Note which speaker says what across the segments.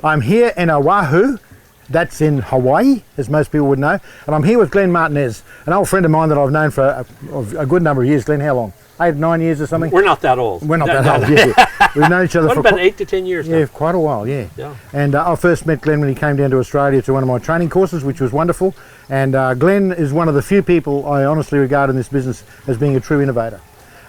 Speaker 1: I'm here in Oahu. That's in Hawaii, as most people would know. And I'm here with Glenn Martinez, an old friend of mine that I've known for a good number of years. Glenn, how long? 8, 9 years or something?
Speaker 2: We're not that old.
Speaker 1: We're not that old, yeah. We've known each other for
Speaker 2: about 8 to 10 years now.
Speaker 1: Yeah, quite a while, yeah. And I first met Glenn when he came down to Australia to one of my training courses, which was wonderful. And Glenn is one of the few people I honestly regard in this business as being a true innovator.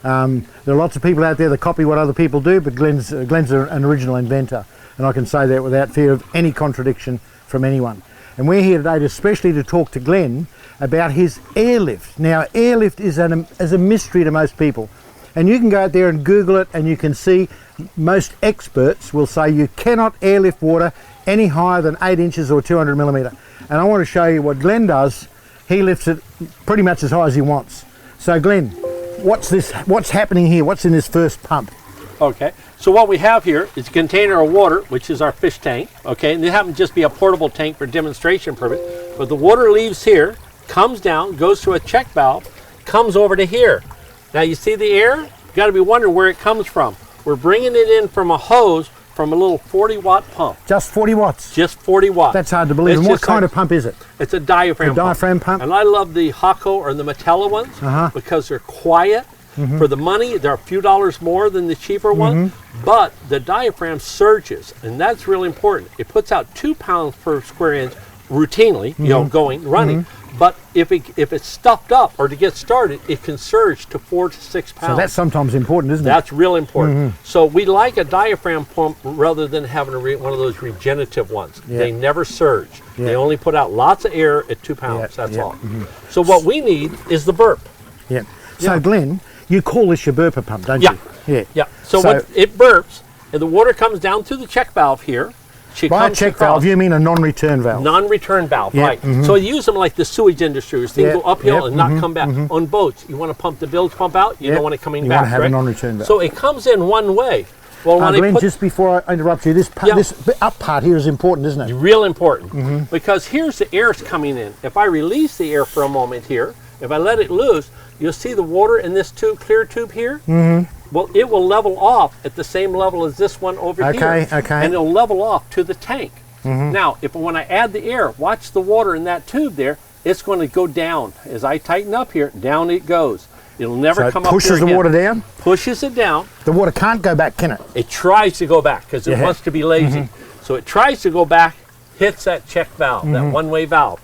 Speaker 1: There are lots of people out there that copy what other people do, but Glenn's an original inventor. And I can say that without fear of any contradiction from anyone. And we're here today especially to talk to Glenn about his Airlift. Now, Airlift is a mystery to most people. And you can go out there and Google it, and you can see most experts will say you cannot airlift water any higher than 8 inches or 200 millimetre. And I want to show you what Glenn does. He lifts it pretty much as high as he wants. So Glenn, what's happening here? What's in this first pump?
Speaker 2: Okay, so what we have here is a container of water, which is our fish tank, okay, and it happens to just be a portable tank for demonstration purpose, but the water leaves here, comes down, goes through a check valve, comes over to here. Now you see the air? You got to be wondering where it comes from. We're bringing it in from a hose from a little 40-watt pump.
Speaker 1: Just 40 watts?
Speaker 2: Just 40 watts.
Speaker 1: That's hard to believe. And what kind of pump is it?
Speaker 2: It's a diaphragm pump.
Speaker 1: Diaphragm pump?
Speaker 2: And I love the Hako or the Metella ones because they're quiet. For the money, they're a few dollars more than the cheaper one, but the diaphragm surges, and that's really important. It puts out 2 pounds per square inch routinely, you know, running. But if it's stuffed up or to get started, it can surge to 4 to 6 pounds.
Speaker 1: So that's sometimes important, isn't it?
Speaker 2: That's real important. So we like a diaphragm pump rather than having one of those regenerative ones. They never surge. They only put out lots of air at 2 pounds. That's all. So what we need is the burp.
Speaker 1: So Glenn, you call this your burper pump, don't you?
Speaker 2: Yeah. So what it burps, and the water comes down through the check valve here.
Speaker 1: By a check valve, you mean a non-return valve?
Speaker 2: Non-return valve, right. So you use them like the sewage industry, where things go uphill and not come back. On boats, you want to pump the bilge pump out, you don't want it coming back,
Speaker 1: You want to have a non-return valve.
Speaker 2: So it comes in one way. Well, when
Speaker 1: Glenn, just before I interrupt you, this up part here is important, isn't it?
Speaker 2: Real important, because here's the air coming in. If I release the air for a moment here, if I let it loose, you'll see the water in this clear tube here. Well, it will level off at the same level as this one over here. And it'll level off to the tank. Now, when I add the air, watch the water in that tube there, it's going to go down. As I tighten up here, down it goes. It'll never come up here
Speaker 1: pushes the water down?
Speaker 2: Pushes it down.
Speaker 1: The water can't go back, can it?
Speaker 2: It tries to go back because it wants to be lazy. So it tries to go back, hits that check valve, that one-way valve,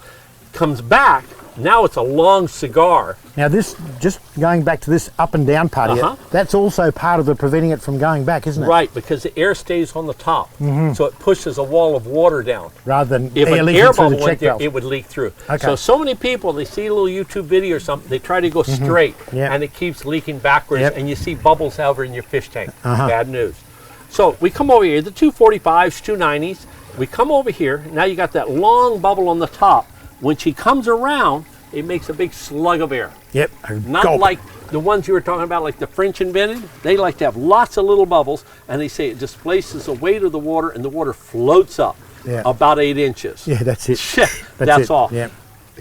Speaker 2: comes back. Now it's a long cigar.
Speaker 1: Now this, just going back to this up and down part here, that's also part of the preventing it from going back, isn't it?
Speaker 2: Right, because the air stays on the top, so it pushes a wall of water down.
Speaker 1: Rather than
Speaker 2: if
Speaker 1: air
Speaker 2: an
Speaker 1: leaking
Speaker 2: air
Speaker 1: through
Speaker 2: bubble
Speaker 1: the check
Speaker 2: went there,
Speaker 1: valve.
Speaker 2: it would leak through. So many people, they see a little YouTube video or something, they try to go straight, and it keeps leaking backwards, and you see bubbles over in your fish tank. Bad news. So we come over here, the 245s, 290s, we come over here, now you got that long bubble on the top. When she comes around, it makes a big slug of air. Not like the ones you were talking about, like the French invented. They like to have lots of little bubbles, and they say it displaces the weight of the water, and the water floats up about 8 inches.
Speaker 1: That's it.
Speaker 2: That's all.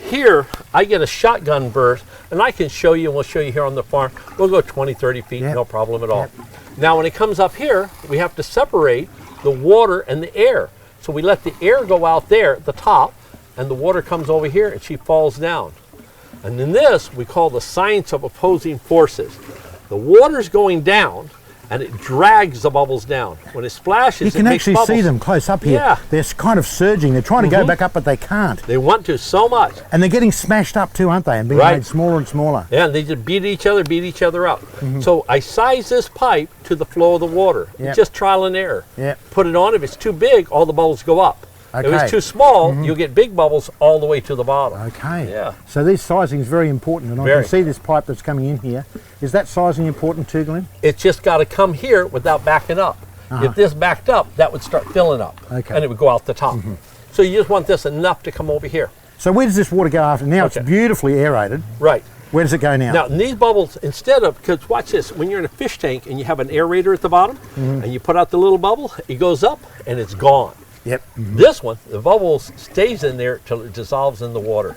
Speaker 2: Here, I get a shotgun burst, and I can show you, and we'll show you here on the farm. We'll go 20, 30 feet, no problem at all. Now, when it comes up here, we have to separate the water and the air. So we let the air go out there at the top, and the water comes over here and she falls down. And in this, we call the science of opposing forces. The water's going down, and it drags the bubbles down. When it splashes,
Speaker 1: you can actually see them close up here. They're kind of surging. They're trying to go back up, but they can't.
Speaker 2: They want to so much.
Speaker 1: And they're getting smashed up too, aren't they? And being made smaller and smaller.
Speaker 2: Yeah, and they just beat each other up. So I size this pipe to the flow of the water. It's just trial and error. Put it on. If it's too big, all the bubbles go up. If it's too small, you'll get big bubbles all the way to the bottom. So this sizing is very important, and I can see this pipe that's coming in here. Is that sizing important too, Glenn? It's just got to come here without backing up. If this backed up, that would start filling up, and it would go out the top. So you just want this enough to come over here.
Speaker 1: So where does this water go after? Now it's beautifully aerated.
Speaker 2: Right.
Speaker 1: Where does it go now?
Speaker 2: Now, these bubbles, instead of, because watch this, when you're in a fish tank and you have an aerator at the bottom, and you put out the little bubble, it goes up and it's gone. This one, the bubble stays in there till it dissolves in the water.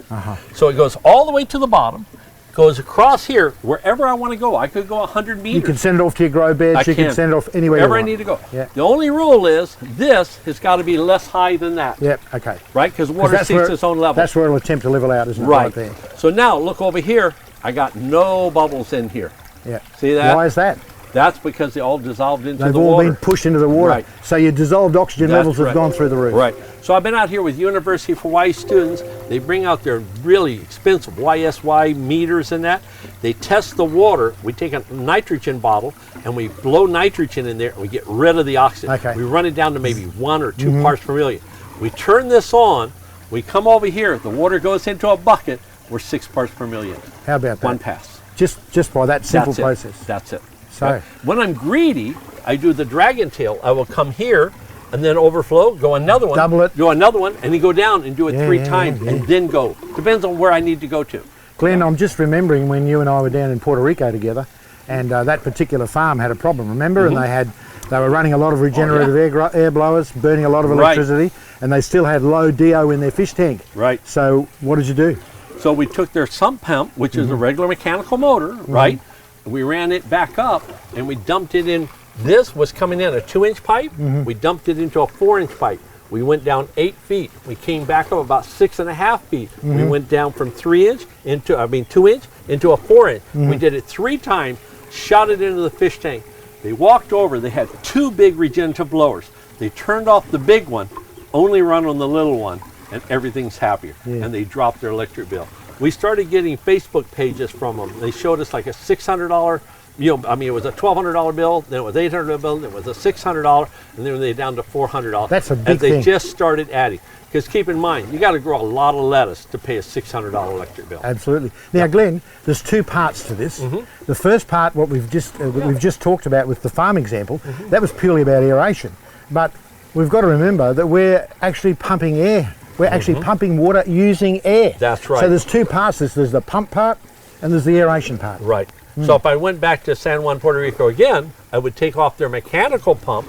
Speaker 2: So it goes all the way to the bottom, goes across here wherever I want to go. I could go 100 meters.
Speaker 1: You can send it off to your grow beds. You can send it off anywhere
Speaker 2: wherever
Speaker 1: you want.
Speaker 2: I need to go.
Speaker 1: Yeah.
Speaker 2: The only rule is this has got to be less high than that.
Speaker 1: Yep. Okay.
Speaker 2: Right, because water seeks its own level.
Speaker 1: That's where it'll attempt to level out, isn't it?
Speaker 2: Right.
Speaker 1: There.
Speaker 2: So now look over here. I got no bubbles in here.
Speaker 1: Yeah.
Speaker 2: See that?
Speaker 1: Why is that?
Speaker 2: That's because they all dissolved into
Speaker 1: They've
Speaker 2: the
Speaker 1: all
Speaker 2: water.
Speaker 1: been pushed into the water.
Speaker 2: Right.
Speaker 1: So your dissolved oxygen levels have
Speaker 2: right.
Speaker 1: gone through the roof.
Speaker 2: Right. So I've been out here with University of Hawaii students. They bring out their really expensive YSY meters and that. They test the water. We take a nitrogen bottle and we blow nitrogen in there and we get rid of the oxygen.
Speaker 1: Okay.
Speaker 2: We run it down to maybe 1 or 2 parts per million. We turn this on. We come over here. The water goes into a bucket. We're 6 parts per million.
Speaker 1: How about that?
Speaker 2: One pass.
Speaker 1: Just by that simple process.
Speaker 2: That's it.
Speaker 1: So
Speaker 2: okay. When I'm greedy, I do the dragon tail. I will come here and then overflow, go another one,
Speaker 1: double it,
Speaker 2: go another one, and then go down and do it 3 times and then go. Depends on where I need to go to.
Speaker 1: Glenn, I'm just remembering when you and I were down in Puerto Rico together, and that particular farm had a problem. Remember, and they were running a lot of regenerative air blowers, burning a lot of electricity, and they still had low DO in their fish tank.
Speaker 2: Right.
Speaker 1: So what did you do?
Speaker 2: So we took their sump pump, which is a regular mechanical motor, right? We ran it back up and we dumped it in. This was coming in a 2-inch pipe. We dumped it into a 4-inch pipe. We went down 8 feet. We came back up about 6.5 feet. We went down from 2-inch into a 4-inch. We did it 3 times, shot it into the fish tank. They walked over. They had 2 big regenerative blowers. They turned off the big one, only run on the little one, and everything's happier. And they dropped their electric bill. We started getting Facebook pages from them. They showed us like a $600, it was a $1,200 bill, then it was $800 bill, then it was a $600, and then they down to $400.
Speaker 1: That's a big
Speaker 2: thing.
Speaker 1: thing.
Speaker 2: They just started adding. Because keep in mind, you got to grow a lot of lettuce to pay a $600 electric bill.
Speaker 1: Absolutely. Now, Glenn, there's 2 parts to this. The first part, what we've just talked about with the farm example, that was purely about aeration. But we've got to remember that we're actually pumping air. We're actually pumping water using air.
Speaker 2: That's right.
Speaker 1: So there's 2 parts. There's the pump part and there's the aeration part.
Speaker 2: Right. So if I went back to San Juan, Puerto Rico again, I would take off their mechanical pump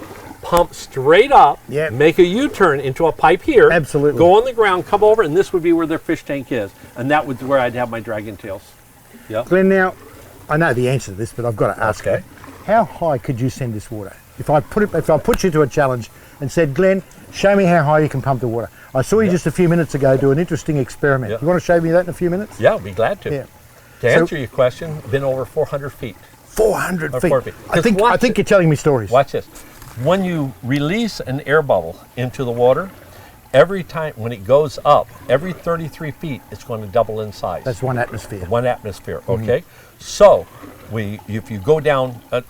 Speaker 2: straight up, make a U-turn into a pipe here,
Speaker 1: absolutely,
Speaker 2: go on the ground, come over, and this would be where their fish tank is. And that was where I'd have my dragon tails. Yeah.
Speaker 1: Glenn, now, I know the answer to this, but I've got to ask you, how high could you send this water? If I put you to a challenge and said, Glenn, show me how high you can pump the water. I saw you just a few minutes ago do an interesting experiment. You want to show me that in a few minutes?
Speaker 2: Yeah, I'd be glad to. To answer your question, been over 400 feet.
Speaker 1: 400 feet.
Speaker 2: 400 feet.
Speaker 1: I think you're telling me stories.
Speaker 2: Watch this. When you release an air bubble into the water, every time when it goes up, every 33 feet, it's going to double in size.
Speaker 1: That's 1 atmosphere.
Speaker 2: 1 atmosphere, okay? So, if you go down let's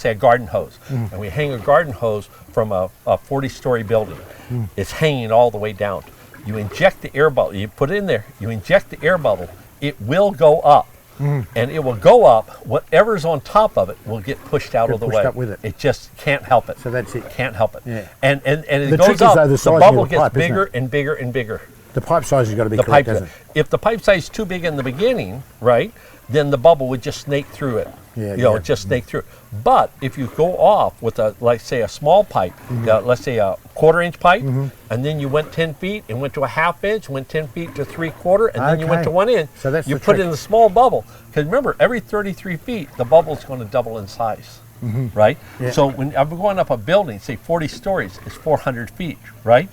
Speaker 2: say a garden hose, and we hang a garden hose from a 40-story building, it's hanging all the way down. You inject the air bubble, you put it in there, you inject the air bubble, it will go up. And it will go up, whatever's on top of it will get pushed out of the way.
Speaker 1: Up with it.
Speaker 2: It just can't help it.
Speaker 1: So that's it.
Speaker 2: Can't help it.
Speaker 1: Yeah.
Speaker 2: And it
Speaker 1: the
Speaker 2: goes up, the bubble gets
Speaker 1: pipe,
Speaker 2: bigger and bigger and bigger.
Speaker 1: The pipe size has got to be correct, doesn't it?
Speaker 2: If the pipe size is too big in the beginning, right, then the bubble would just snake through it. It just snake through it. But if you go off with say a small pipe, let's say a 1/4-inch pipe, and then you went 10 feet and went to a 1/2 inch, went 10 feet to 3/4, and then you went to 1 inch.
Speaker 1: So that's
Speaker 2: you put in the small bubble. Because remember, every 33 feet, the bubble's going to double in size. Right? So when I'm going up a building, say 40 stories, it's 400 feet, right?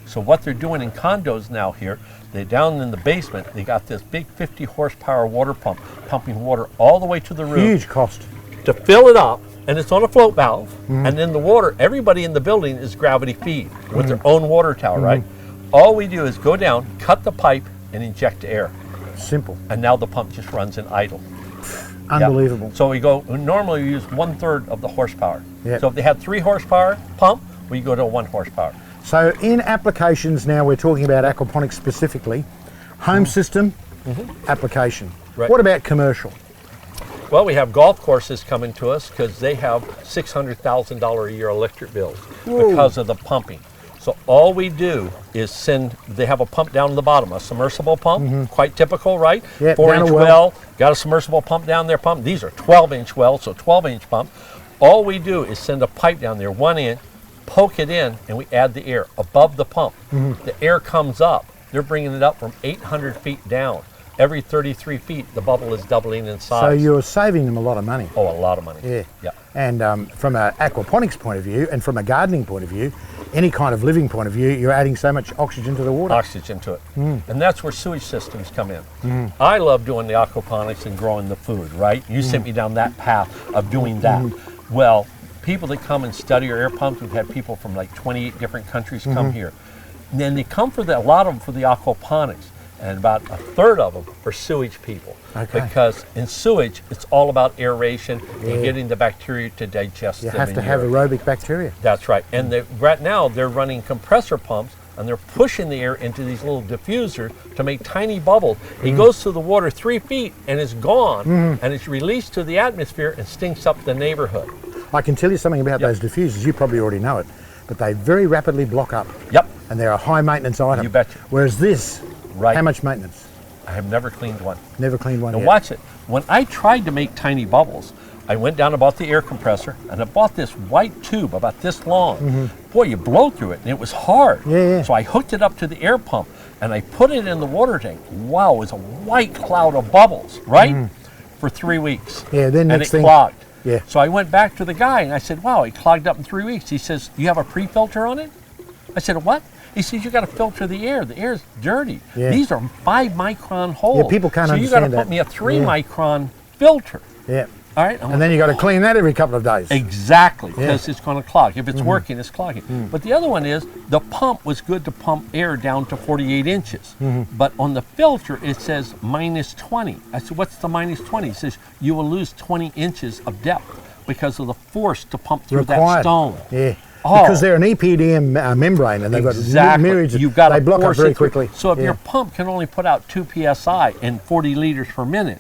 Speaker 2: So what they're doing in condos now here, they're down in the basement, they got this big 50 horsepower water pump, pumping water all the way to the roof.
Speaker 1: Huge cost.
Speaker 2: To fill it up, and it's on a float valve, and then the water, everybody in the building is gravity feed with their own water tower, right? All we do is go down, cut the pipe, and inject air.
Speaker 1: Simple.
Speaker 2: And now the pump just runs in idle.
Speaker 1: Unbelievable.
Speaker 2: So normally we use 1/3 of the horsepower. So if they had 3 horsepower pump, we go to 1 horsepower.
Speaker 1: So in applications now, we're talking about aquaponics specifically, home system application. Right. What about commercial?
Speaker 2: Well, we have golf courses coming to us because they have $600,000 a year electric bills because of the pumping. So all we do is they have a pump down in the bottom, a submersible pump, quite typical, right? 4-inch well, got a submersible pump down there pump. These are 12-inch wells, so 12-inch pump. All we do is send a pipe down there, 1 inch, poke it in, and we add the air above the pump. The air comes up. They're bringing it up from 800 feet down. every 33 feet, the bubble is doubling in size.
Speaker 1: So you're saving them a lot of money.
Speaker 2: Oh, a lot of money.
Speaker 1: Yeah.
Speaker 2: Yeah.
Speaker 1: And from an aquaponics point of view and from a gardening point of view, any kind of living point of view, you're adding so much oxygen to the water.
Speaker 2: Oxygen to it. And that's where sewage systems come in. I love doing the aquaponics and growing the food, right? You sent me down that path of doing that. Well, people that come and study our air pumps, we've had people from like 28 different countries come here. And then they come for a lot of them for the aquaponics. And about a third of them are sewage people.
Speaker 1: Okay.
Speaker 2: Because in sewage, it's all about aeration and getting the bacteria to digest them.
Speaker 1: You have to have aerobic bacteria.
Speaker 2: That's right. And right now, they're running compressor pumps, and they're pushing the air into these little diffusers to make tiny bubbles. It goes through the water 3 feet, and it's gone, and it's released to the atmosphere and stinks up the neighborhood.
Speaker 1: I can tell you something about those diffusers. You probably already know it, but they very rapidly block up.
Speaker 2: Yep.
Speaker 1: And they're a high maintenance item.
Speaker 2: You betcha.
Speaker 1: Whereas this, how much maintenance?
Speaker 2: I have never cleaned one.
Speaker 1: Never cleaned one
Speaker 2: Now
Speaker 1: yet.
Speaker 2: watch it. When I tried to make tiny bubbles, I went down and bought the air compressor, and I bought this white tube about this long. Boy, you blow through it, and it was hard. So I hooked it up to the air pump, and I put it in the water tank. Wow, it was a white cloud of bubbles, right? For 3 weeks.
Speaker 1: Yeah, then
Speaker 2: and
Speaker 1: next
Speaker 2: it
Speaker 1: thing,
Speaker 2: clogged.
Speaker 1: Yeah.
Speaker 2: So I went back to the guy, and I said, wow, it clogged up in 3 weeks. He says, you have a pre-filter on it? I said, what? He says, you got to filter the air. The air's dirty.
Speaker 1: Yeah.
Speaker 2: These are 5-micron holes.
Speaker 1: Yeah, people can't
Speaker 2: so
Speaker 1: understand
Speaker 2: you got to put me a 3
Speaker 1: Yeah.
Speaker 2: micron filter.
Speaker 1: Yeah.
Speaker 2: All right.
Speaker 1: And then you got to clean that every couple of days.
Speaker 2: Exactly, because it's going to clog. If it's working, it's clogging. But the other one is the pump was good to pump air down to 48 inches. But on the filter, it says -20. I said, what's the -20? It says you will lose 20 inches of depth because of the force to pump through that stone.
Speaker 1: Yeah.
Speaker 2: Oh.
Speaker 1: Because they're an EPDM membrane, and they've got myriads of,
Speaker 2: You've got
Speaker 1: they
Speaker 2: to
Speaker 1: block up
Speaker 2: force
Speaker 1: very
Speaker 2: it through.
Speaker 1: quickly.
Speaker 2: So if your pump can only put out 2 psi and 40 liters per minute,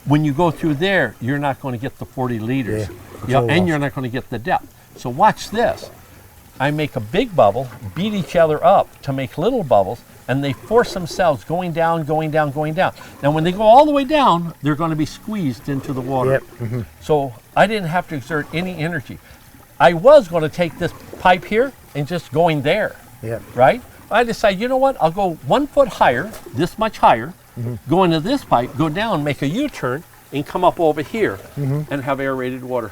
Speaker 2: when you go through there, you're not going to get the 40 liters. And you're not going to get the depth. So watch this. I make a big bubble, beat each other up to make little bubbles, and they force themselves going down, going down, going down. Now when they go all the way down, they're going to be squeezed into the water. So I didn't have to exert any energy. I was going to take this pipe here and just going there, right? I decided, you know what, I'll go 1 foot higher, this much higher, go into this pipe, go down, make a U-turn, and come up over here and have aerated water.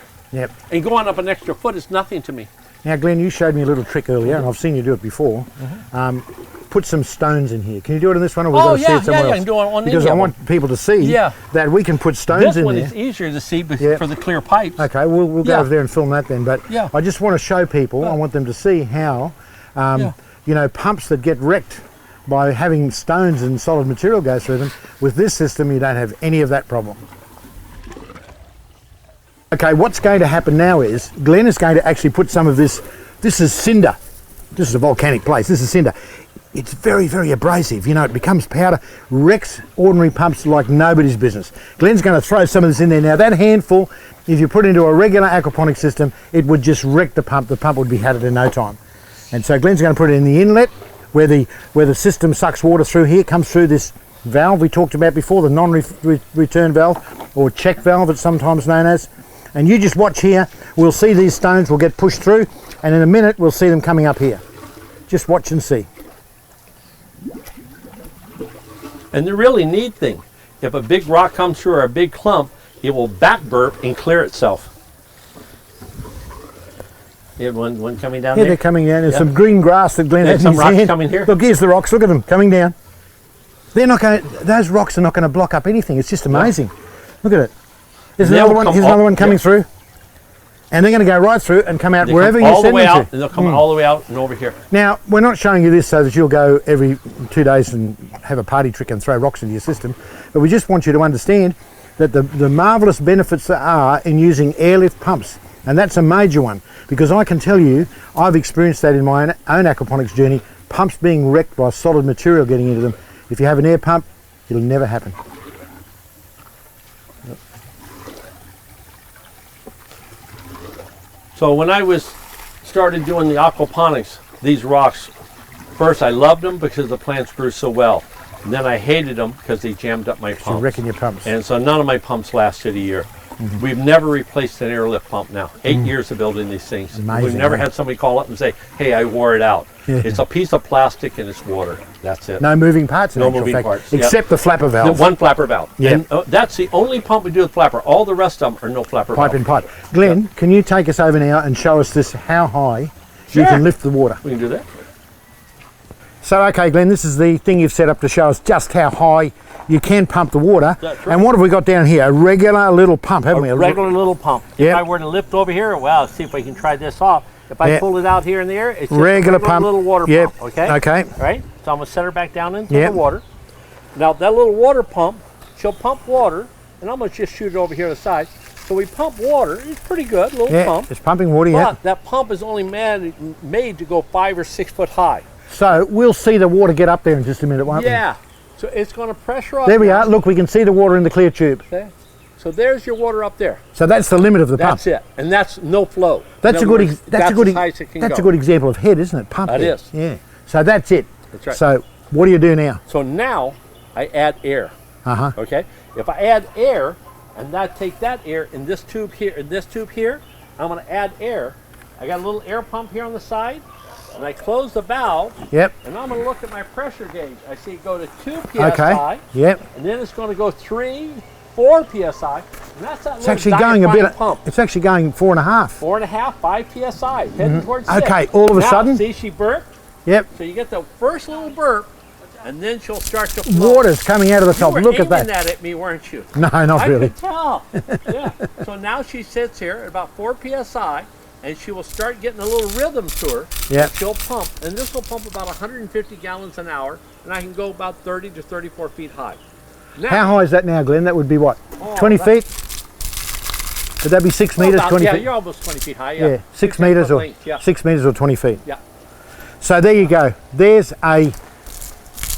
Speaker 2: And going up an extra foot is nothing to me.
Speaker 1: Now, Glenn, you showed me a little trick earlier, and I've seen you do it before. Put some stones in here. Can you do it in this one, or we've got to see it somewhere else?
Speaker 2: I can do it on
Speaker 1: because I want people to see that we can put stones
Speaker 2: this
Speaker 1: in
Speaker 2: one
Speaker 1: there.
Speaker 2: is easier to see for the clear pipes.
Speaker 1: Okay, we'll go over there and film that then. But I just want to show people, I want them to see how, you know, pumps that get wrecked by having stones and solid material go through them, with this system you don't have any of that problem. Okay, what's going to happen now is Glenn is going to actually put some of this is cinder. This is a volcanic place, this is cinder. It's very, very abrasive, you know, it becomes powder, wrecks ordinary pumps like nobody's business. Glenn's going to throw some of this in there. Now that handful, if you put it into a regular aquaponic system, it would just wreck the pump would be hatted in no time. And so Glenn's going to put it in the inlet where the system sucks water through here, comes through this valve we talked about before, the non-return valve, or check valve it's sometimes known as. And you just watch here, we'll see these stones will get pushed through, and in a minute we'll see them coming up here. Just watch and see.
Speaker 2: And the really neat thing, if a big rock comes through or a big clump, it will back burp and clear itself. You have one coming down there?
Speaker 1: Yeah, they're coming down. There's some green grass that Glenn has in
Speaker 2: some
Speaker 1: his
Speaker 2: rocks
Speaker 1: hand.
Speaker 2: coming here.
Speaker 1: Look, here's the rocks. Look at them coming down. They're not going. Those rocks are not going to block up anything. It's just amazing. Look at it. There's another one. Here's another one coming through, and they're going to go right through and come out wherever you send them to.
Speaker 2: And they'll come all the way out and over here.
Speaker 1: Now, we're not showing you this so that you'll go every 2 days and have a party trick and throw rocks into your system, but we just want you to understand that the marvellous benefits there are in using airlift pumps. And that's a major one, because I can tell you, I've experienced that in my own aquaponics journey, pumps being wrecked by solid material getting into them. If you have an air pump, it'll never happen.
Speaker 2: So when I started doing the aquaponics, these rocks, first I loved them because the plants grew so well. And then I hated them because they jammed up my pumps.
Speaker 1: You're wrecking your pumps.
Speaker 2: And so none of my pumps lasted a year. We've never replaced an airlift pump now. 8 years of building these things.
Speaker 1: Amazing,
Speaker 2: We've never
Speaker 1: eh?
Speaker 2: had somebody call up and say, hey, I wore it out.
Speaker 1: Yeah.
Speaker 2: It's a piece of plastic and it's water. That's it.
Speaker 1: No moving parts in
Speaker 2: No
Speaker 1: actual
Speaker 2: moving
Speaker 1: fact,
Speaker 2: parts,
Speaker 1: except the flapper
Speaker 2: The
Speaker 1: valve.
Speaker 2: one flapper valve.
Speaker 1: Yeah.
Speaker 2: And that's the only pump we do with flapper. All the rest of them are no flapper
Speaker 1: Pipe
Speaker 2: valve.
Speaker 1: in pipe. Glenn, can you take us over now and show us this, how high you
Speaker 2: Sure.
Speaker 1: can lift the water?
Speaker 2: We can do that.
Speaker 1: So, okay, Glenn, this is the thing you've set up to show us just how high you can pump the water.
Speaker 2: That's right.
Speaker 1: And what have we got down here? A regular little pump, haven't we?
Speaker 2: A regular little pump.
Speaker 1: Yep.
Speaker 2: If I were to lift over here, well, let's see if we can try this off. If I
Speaker 1: Yep.
Speaker 2: pull it out here in the air, it's just
Speaker 1: Regular
Speaker 2: a
Speaker 1: pump.
Speaker 2: little water
Speaker 1: Yep.
Speaker 2: pump, okay?
Speaker 1: Okay.
Speaker 2: All right, so I'm gonna set her back down into
Speaker 1: Yep.
Speaker 2: the water. Now that little water pump, she'll pump water, and I'm gonna just shoot it over here to the side. So we pump water, it's pretty good, little
Speaker 1: Yeah,
Speaker 2: pump.
Speaker 1: it's pumping water, yeah.
Speaker 2: But that pump is only made to go 5 or 6 foot high.
Speaker 1: So we'll see the water get up there in just a minute, won't we?
Speaker 2: Yeah, so it's gonna pressure up.
Speaker 1: There we
Speaker 2: now.
Speaker 1: are. Look, we can see the water in the clear tube.
Speaker 2: Okay. So there's your water up there.
Speaker 1: So that's the limit of the pump.
Speaker 2: That's it, and that's no flow.
Speaker 1: That's
Speaker 2: In
Speaker 1: a
Speaker 2: other
Speaker 1: good.
Speaker 2: words,
Speaker 1: That's a good.
Speaker 2: as high as it can
Speaker 1: That's
Speaker 2: go.
Speaker 1: a good example of head, isn't it? Pump.
Speaker 2: That
Speaker 1: head.
Speaker 2: is.
Speaker 1: Yeah. So that's it.
Speaker 2: That's right.
Speaker 1: So what do you do now?
Speaker 2: So now I add air.
Speaker 1: Uh-huh.
Speaker 2: Okay. If I add air, and take that air in this tube here, I'm going to add air. I got a little air pump here on the side, and I close the valve,
Speaker 1: Yep.
Speaker 2: and I'm going to look at my pressure gauge. I see it go to 2
Speaker 1: Okay.
Speaker 2: psi,
Speaker 1: Yep.
Speaker 2: and then it's going to go 3, 4 psi, and that's that
Speaker 1: It's
Speaker 2: little
Speaker 1: actually going a
Speaker 2: diaphragm
Speaker 1: bit.
Speaker 2: pump.
Speaker 1: It's actually going 4.5.
Speaker 2: 4.5, 5 psi, heading towards 6.
Speaker 1: Okay. All of a
Speaker 2: Now,
Speaker 1: sudden.
Speaker 2: see, she burped.
Speaker 1: Yep.
Speaker 2: So you get the first little burp, and then she'll start to flow.
Speaker 1: Water's coming out of the top.
Speaker 2: You were
Speaker 1: Look at
Speaker 2: aiming
Speaker 1: that.
Speaker 2: at me, weren't you?
Speaker 1: No, not
Speaker 2: I
Speaker 1: really.
Speaker 2: could tell. Yeah. So now she sits here at about 4 psi, and she will start getting a little rhythm to her.
Speaker 1: Yep.
Speaker 2: She'll pump, and this will pump about 150 gallons an hour, and I can go about 30 to 34 feet high. Now,
Speaker 1: How high is that now, Glenn? That would be what?
Speaker 2: Oh,
Speaker 1: 20
Speaker 2: that-
Speaker 1: feet? Would that be 6 meters?
Speaker 2: about-
Speaker 1: 20
Speaker 2: yeah,
Speaker 1: feet?
Speaker 2: you're almost 20 feet high.
Speaker 1: Yeah,
Speaker 2: Yeah.
Speaker 1: 6
Speaker 2: 10
Speaker 1: meters
Speaker 2: foot
Speaker 1: or
Speaker 2: length, yeah.
Speaker 1: 6 meters or 20 feet.
Speaker 2: Yeah.
Speaker 1: So there you go. There's a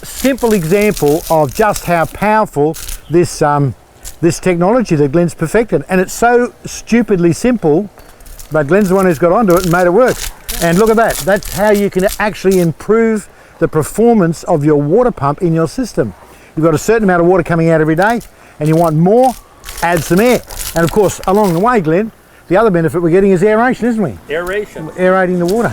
Speaker 1: simple example of just how powerful this this technology that Glenn's perfected, and it's so stupidly simple, but Glenn's the one who's got onto it and made it work. And look at that. That's how you can actually improve the performance of your water pump in your system. You've got a certain amount of water coming out every day, and you want more, add some air. And of course, along the way, Glenn, the other benefit we're getting is aeration, isn't we?
Speaker 2: Aeration.
Speaker 1: Aerating the water.